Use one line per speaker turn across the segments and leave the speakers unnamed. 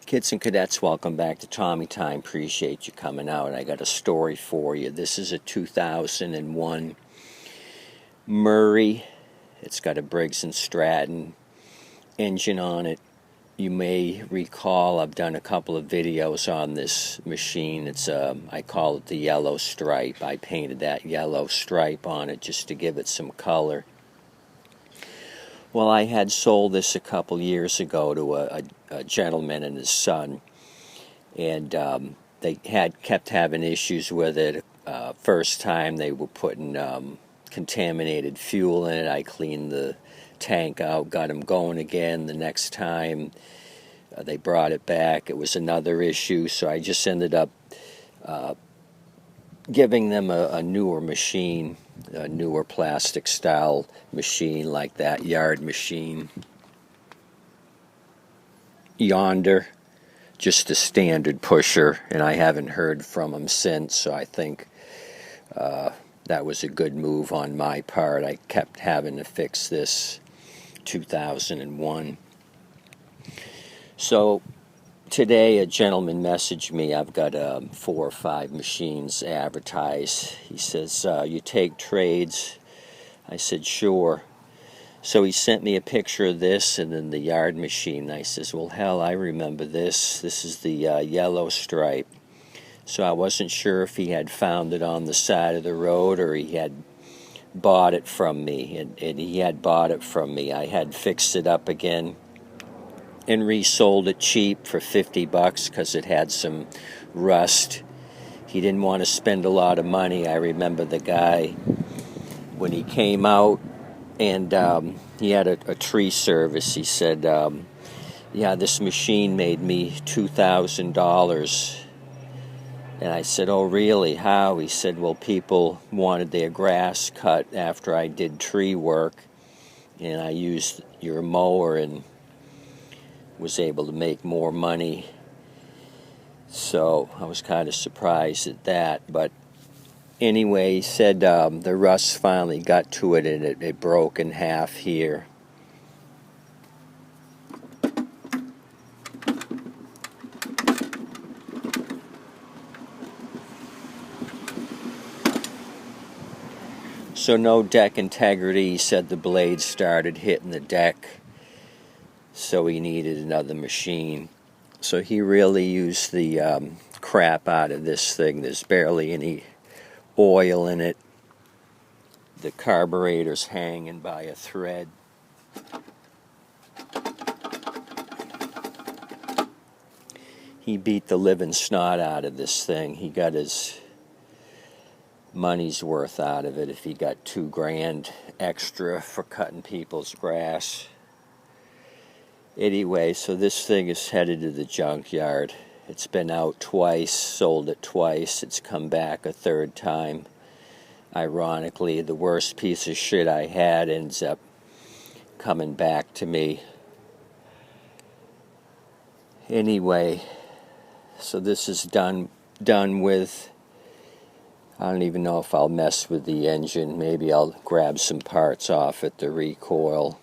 Kids and cadets, welcome back to Tommy Time. Appreciate you coming out. I got a story for you. This is a 2001 Murray. It's got a Briggs & Stratton engine on it. You may recall I've done a couple of videos on this machine. It's I call it the yellow stripe. I painted that yellow stripe on it just to give it some color. Well, I had sold this a couple years ago to a gentleman and his son, and they kept having issues with it. First time they were putting contaminated fuel in it. I cleaned the tank out, got them going again. The next time they brought it back, it was another issue, so I just ended up giving them a newer machine, a newer plastic style machine like that yard machine yonder, just a standard pusher, and I haven't heard from them since, so I think that was a good move on my part. I kept having to fix this 2001. So today a gentleman messaged me. I've got 4 or 5 machines advertised. He says, you take trades? I said, sure. So he sent me a picture of this and then the yard machine. I says, well, hell, I remember this. This is the yellow stripe. So I wasn't sure if he had found it on the side of the road or he had bought it from me. And he had bought it from me. I had fixed it up again and resold it cheap for $50 because it had some rust. He didn't want to spend a lot of money. I remember the guy when he came out, and he had a tree service. He said, yeah, this machine made me $2,000. And I said, oh, really? How? He said, well, people wanted their grass cut after I did tree work, and I used your mower and was able to make more money. So I was kind of surprised at that. But anyway, he said the rust finally got to it and it broke in half here. So no deck integrity. He said the blades started hitting the deck, so he needed another machine. So he really used the crap out of this thing. There's barely any oil in it. The carburetor's hanging by a thread. He beat the living snot out of this thing. He got his money's worth out of it if he got $2,000 extra for cutting people's grass. Anyway, so this thing is headed to the junkyard. It's been out twice, sold it twice. It's come back a third time. Ironically, the worst piece of shit I had ends up coming back to me. Anyway, so this is done with. I don't even know if I'll mess with the engine. Maybe I'll grab some parts off at the recoil.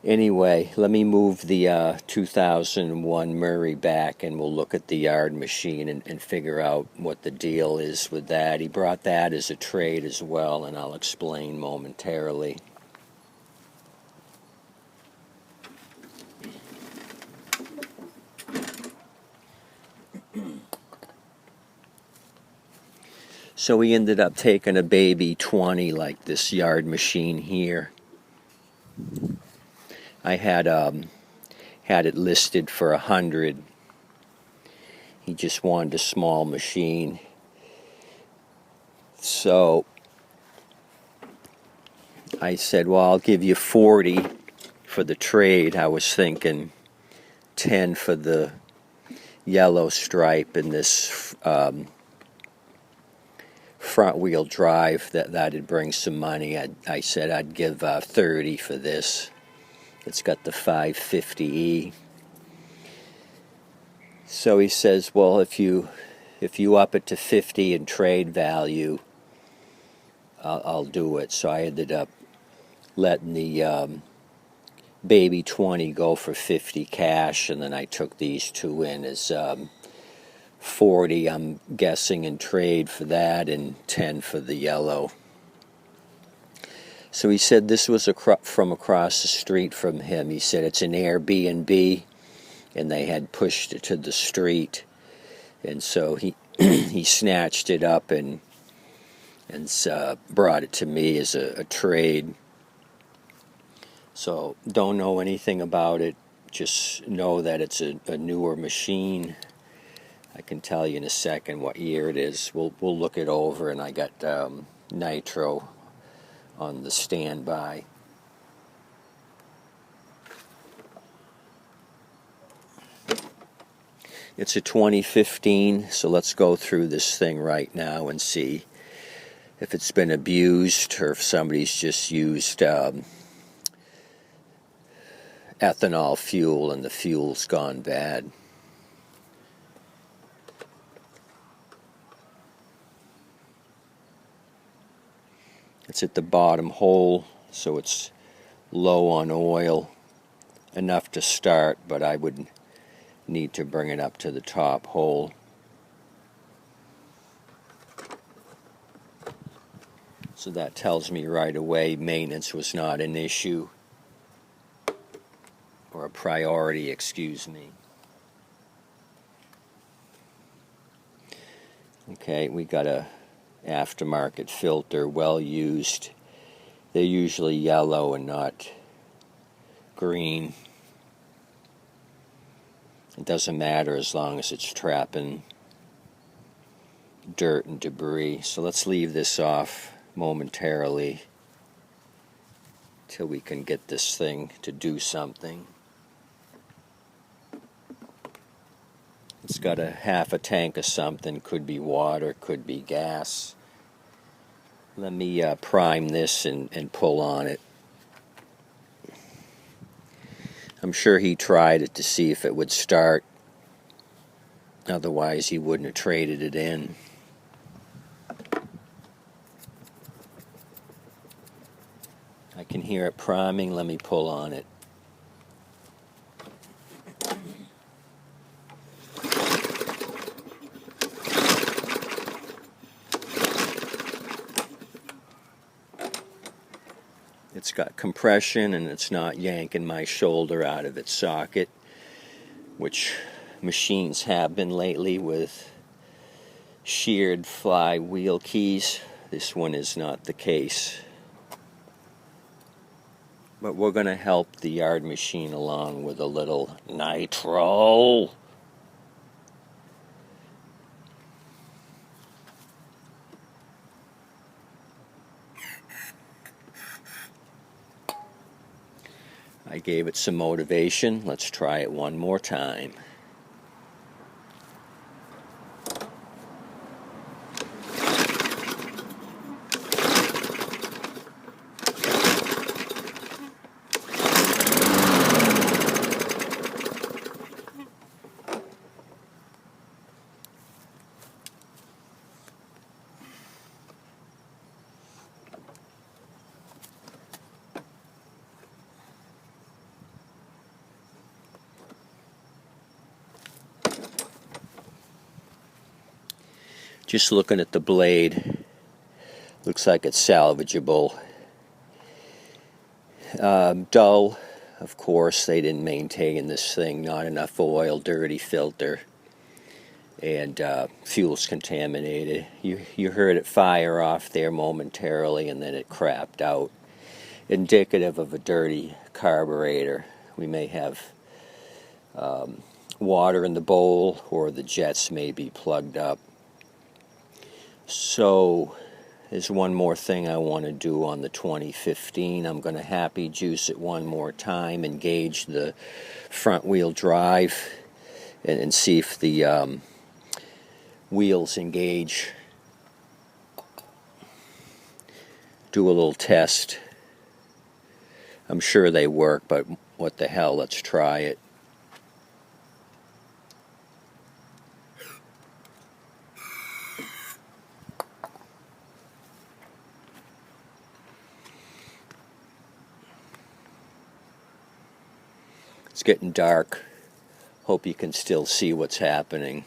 Anyway, let me move the 2001 Murray back and we'll look at the yard machine and figure out what the deal is with that. He brought that as a trade as well, and I'll explain momentarily. So we ended up taking a baby 20 like this yard machine here. I had it listed for 100. He just wanted a small machine. So I said, well, I'll give you 40 for the trade. I was thinking 10 for the yellow stripe and this front wheel drive. That'd bring some money. I said I'd give 30 for this. It's got the 550E. So he says, well, if you up it to 50 in trade value, I'll do it. So I ended up letting the baby 20 go for 50 cash, and then I took these two in as 40, I'm guessing, in trade for that, and 10 for the yellow. So he said this was from across the street from him. He said it's an Airbnb, and they had pushed it to the street, and so he he snatched it up and brought it to me as a trade. So don't know anything about it. Just know that it's a newer machine. I can tell you in a second what year it is. We'll look it over, and I got nitro on the standby. It's a 2015, so let's go through this thing right now and see if it's been abused or if somebody's just used ethanol fuel and the fuel's gone bad. It's at the bottom hole, so it's low on oil, enough to start, but I would need to bring it up to the top hole. So that tells me right away maintenance was not an issue, or a priority, excuse me. Okay, we got a aftermarket filter, well used. They're usually yellow and not green. It doesn't matter as long as it's trapping dirt and debris. So let's leave this off momentarily till we can get this thing to do something. It's got a half a tank of something, could be water, could be gas. Let me prime this and pull on it. I'm sure he tried it to see if it would start. Otherwise, he wouldn't have traded it in. I can hear it priming. Let me pull on it. It's got compression, and it's not yanking my shoulder out of its socket, which machines have been lately with sheared flywheel keys. This one is not the case. But we're going to help the yard machine along with a little nitro. I gave it some motivation. Let's try it one more time. Just looking at the blade, looks like it's salvageable. Dull, of course, they didn't maintain this thing, not enough oil, dirty filter, and fuel's contaminated. You heard it fire off there momentarily, and then it crapped out. Indicative of a dirty carburetor. We may have water in the bowl, or the jets may be plugged up. So there's one more thing I want to do on the 2015. I'm going to happy juice it one more time, engage the front wheel drive, and see if the wheels engage. Do a little test. I'm sure they work, but what the hell, let's try it. It's getting dark. Hope you can still see what's happening.